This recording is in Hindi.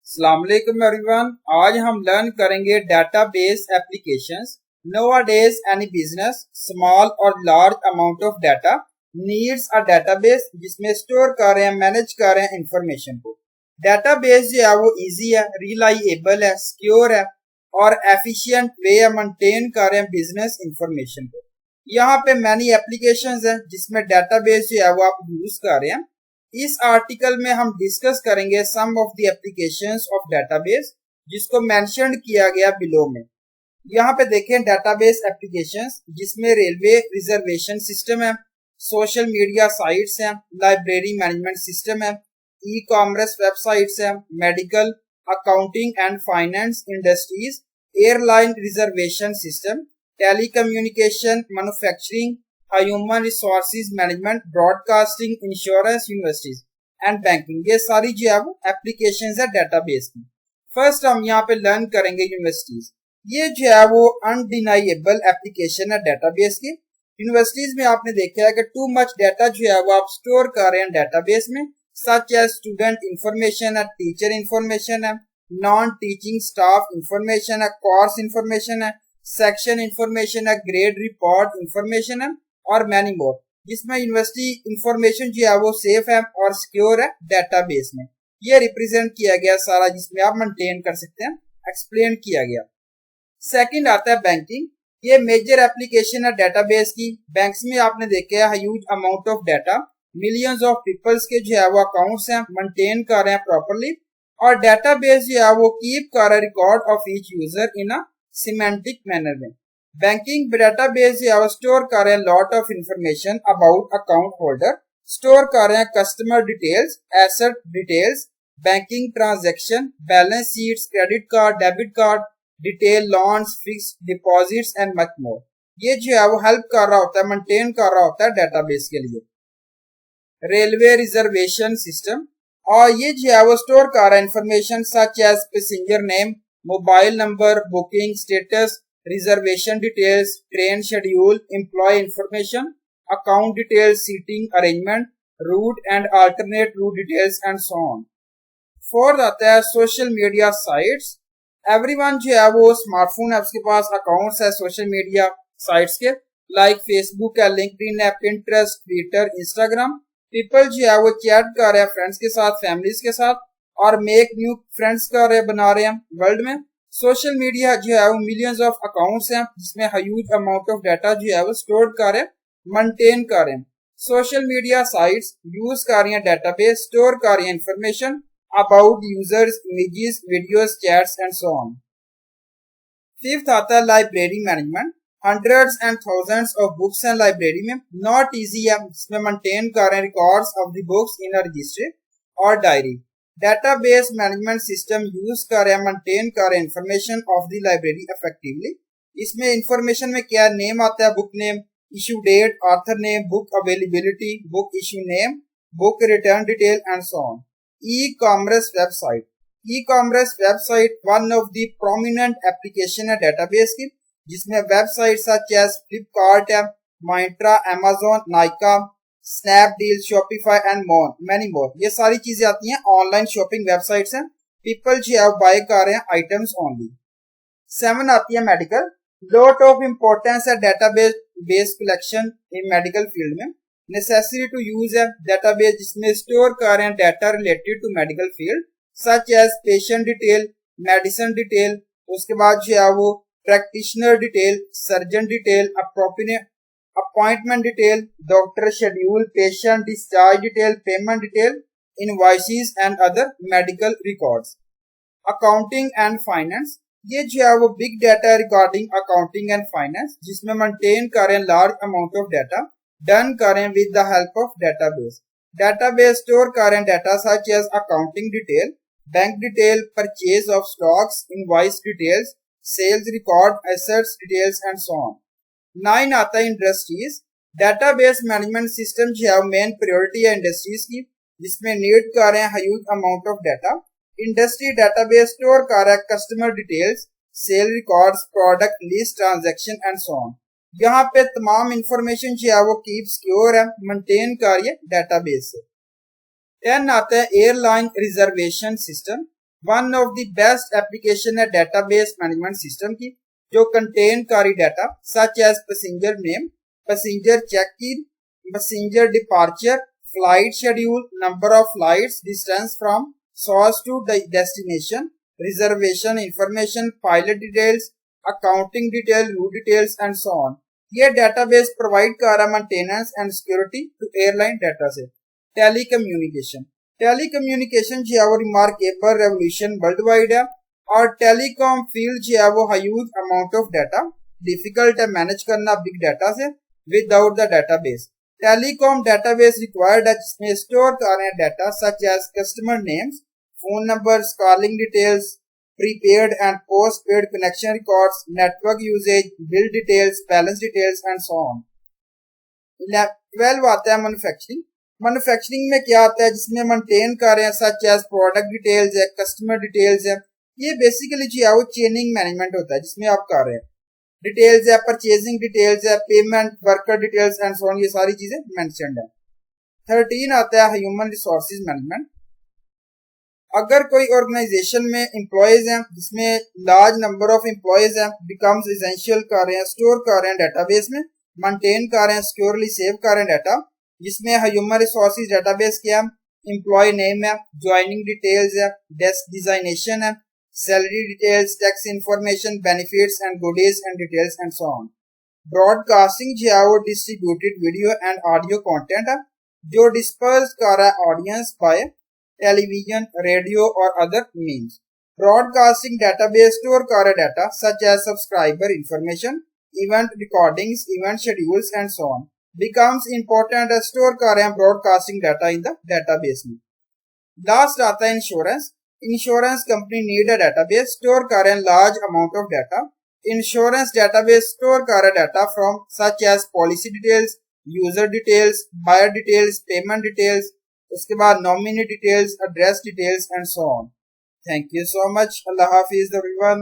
अस्सलाम वालेकुम एवरीवन। आज हम लर्न करेंगे database applications. Nowadays any business small or large amount of data needs a database जिसमें स्टोर कर रहे हैं, मैनेज कर रहे हैं इंफॉर्मेशन को। डेटाबेस जो है वो इजी है, रिलायबल है, सिक्योर है और एफिशिएंट वे मेंटेन कर रहे हैं बिजनेस इंफॉर्मेशन को। यहाँ पे मैनी एप्लीकेशंस हैं जिसमें डेटाबेस जो है वो आप यूज कर रहे हैं। इस आर्टिकल में हम डिस्कस करेंगे some of the applications of database जिसको मेंशन किया गया बिलो में। यहाँ पे देखें डेटाबेस एप्लीकेशंस जिसमें रेलवे रिजर्वेशन सिस्टम है, सोशल मीडिया साइट्स हैं, लाइब्रेरी मैनेजमेंट सिस्टम है, ई कॉमर्स वेबसाइट्स है, medical, accounting and finance industries, airline reservation system, telecommunication, manufacturing, human resources management, broadcasting, insurance, universities and banking. ये सारी जो है वो एप्लीकेशंस है डेटाबेस की। फर्स्ट हम यहाँ पे लर्न करेंगे यूनिवर्सिटीज। ये जो है वो अनडिनाइएबल एप्लीकेशन है डेटाबेस की। यूनिवर्सिटीज में आपने देखा है कि टू मच डाटा जो है वो आप स्टोर कर रहे हैं डेटाबेस में, सच एज स्टूडेंट इंफॉर्मेशन है, टीचर इंफॉर्मेशन है, नॉन टीचिंग स्टाफ इंफॉर्मेशन है, कोर्स इंफॉर्मेशन है, सेक्शन इंफॉर्मेशन है, ग्रेड रिपोर्ट इंफॉर्मेशन है और मैनी मोर, जिसमें यूनिवर्सिटी इंफॉर्मेशन जो है वो सेफ है और सिक्योर है डेटाबेस में। ये रिप्रेजेंट किया गया सारा जिसमें आप मेंटेन कर सकते हैं, एक्सप्लेन किया गया। सेकंड आता है बैंकिंग। ये मेजर एप्लीकेशन है डेटाबेस की। बैंक्स में आपने देखा है huge amount of data, millions of peoples के जो है वो अकाउंट्स हैं, मेंटेन कर रहे हैं प्रॉपर्ली और डेटाबेस जो है वो कीप कर रहा है record of each user in a semantic manner में। बैंकिंग डेटाबेस जो है वो स्टोर कर रहे हैं lot of information about account holder, store कर रहे हैं customer details, asset details, banking transaction, balance sheets, credit card, debit card detail, loans, fixed deposits and much more. ये जो है वो हेल्प कर रहा होता है, मेंटेन कर रहा होता है डेटाबेस के लिए। रेलवे रिजर्वेशन सिस्टम, और ये जो है वो स्टोर कर रहा है information such as passenger name, mobile number, booking status, reservation details, train schedule, employ information, account details, seating arrangement, route and alternate route details and so on. Fourth आता है सोशल मीडिया साइट्स। एवरीवन जो है वो स्मार्टफोन है, उसके पास अकाउंट्स है सोशल मीडिया साइट्स के, लाइक फेसबुक है, लिंक्डइन है, पिंटरेस्ट, ट्विटर, इंस्टाग्राम। पीपल जो है वो चैट कर रहे हैं फ्रेंड्स के साथ, फैमिलीज के साथ और मेक न्यू फ्रेंड्स कर रहे बना रहे हैं वर्ल्ड में। सोशल मीडिया जो है वो मिलियंस ऑफ अकाउंट्स हैं जिसमें ह्यूज अमाउंट ऑफ डाटा जो है वो स्टोर कर रहे हैं, मेंटेन कर रहे हैं। सोशल मीडिया साइट्स यूज कर रही हैं डेटाबेस, स्टोर कर रही हैं information about users, images, videos, chats and so on. Fifth आता है library management. Hundreds and thousands of books हैं लाइब्रेरी में, नॉट इजी है, जिसमें मेंटेन कर रहे हैं records of the books in a register और diary. Database management system use कर रहे हैं, मेंटेन कर रहे हैं information of the library effectively. इसमें इंफॉर्मेशन में क्या नेम आता है, book name, issue date, author name, book availability, book issue name, book return detail and so on. E commerce website. E commerce website one of the prominent application है डेटाबेस की, जिसमें वेबसाइट सच एज फ्लिपकार्ट है, Myntra, Amazon, Nykaa, Snapdeal, Shopify and more many more. ये सारी चीजें आती हैं, ऑनलाइन शॉपिंग वेबसाइट्स हैं। पीपल जो है बाय कर रहे हैं आइटम्स ओनली। 7 आती है मेडिकल। लॉट ऑफ इंपॉर्टेंस है database base collection in medical field में। नेसेसरी टू यूज है डेटाबेस जिसमें स्टोर कर रहे हैं data related to medical field such as patient detail, medicine detail, उसके बाद जो है वो practitioner detail, surgeon detail, appointment detail, doctor schedule, patient discharge detail, payment detail, invoices and other medical records. Accounting and finance, ये जो है वो big data regarding accounting and finance, जिसमें मेंटेन करें large amount of data, done करें with the help of database. Database store करें data such as accounting detail, bank detail, purchase of stocks, invoice details, sales record, assets details and so on. 9 आता है इंडस्ट्रीज। डेटाबेस मैनेजमेंट सिस्टम जो है मेन प्रायोरिटी है इंडस्ट्रीज की, जिसमें नीड कर रहे हैं huge amount of data. Industry database store कर रहा है customer details, sale records, product list, transaction and so on. यहाँ पे तमाम इंफॉर्मेशन जो है वो कीप सिक्योर है, मेंटेन कर रही है डेटाबेस से। 10 आता है airline reservation system. One of the best application है डेटाबेस मैनेजमेंट सिस्टम की, जो contain carry data such as passenger name, passenger check in, passenger departure, flight schedule, number of flights, distance from source to destination, reservation information, pilot details, accounting detail, route details and so on. ये डेटाबेस प्रोवाइड कर रहा maintenance and security to airline data से। टेलीकम्युनिकेशन जो है वो रिमार्केबल रेवोल्यूशन वर्ल्ड वाइड है, और टेलीकॉम फील्ड जो है वो huge amount of data, difficult है मैनेज करना बिग डाटा से without the database. Telecom database required है जिसमें स्टोर कर रहे हैं data such as customer names, phone numbers, calling details, prepaid and postpaid connection records, network usage, bill details, balance details and so on। 12 आता है मैन्युफैक्चरिंग। मैन्युफैक्चरिंग में क्या आता है, जिसमें मेंटेन कर रहे हैं सच एज प्रोडक्ट डिटेल्स है, कस्टमर डिटेल्स है। ये बेसिकली जो है वो चेनिंग मैनेजमेंट होता है जिसमें आप कर रहे हैं। डिटेल्स है, परचेजिंग डिटेल्स है, payment, worker details and so on, ये सारी चीजें मेंशन्ड है। 13 आता है ह्यूमन रिसोर्सेज मैनेजमेंट। अगर कोई ऑर्गेनाइजेशन में एम्प्लॉयज हैं जिसमें लार्ज नंबर ऑफ एम्प्लॉयज हैं, बिकम्स एसेंशियल कर रहे हैं, स्टोर कर रहे हैं डेटाबेस में, मेंटेन कर रहे हैं, सिक्योरली सेव कर रहे हैं डाटा, जिसमें ह्यूमन रिसोर्सेज डेटाबेस क्या है, एम्प्लॉय नेम है, ज्वाइनिंग डिटेल्स है, डेस्क डिजाइनेशन है, salary details, tax information, benefits and goodies and details and so on. Broadcasting जो है वो distributed video and audio content है जो डिस्पर्स कर रहा है audience by television, radio or other means। Broadcasting database store कर data such as subscriber information, event recordings, event schedules and so on becomes important as store कर broadcasting data in the database में। Last आता है insurance। Insurance company need a database store कर large amount of data। Insurance database store कर data from such as policy details, user details, buyer details, payment details, उसके बाद nominee details, address details and so on. Thank you so much. Allah Hafiz everyone.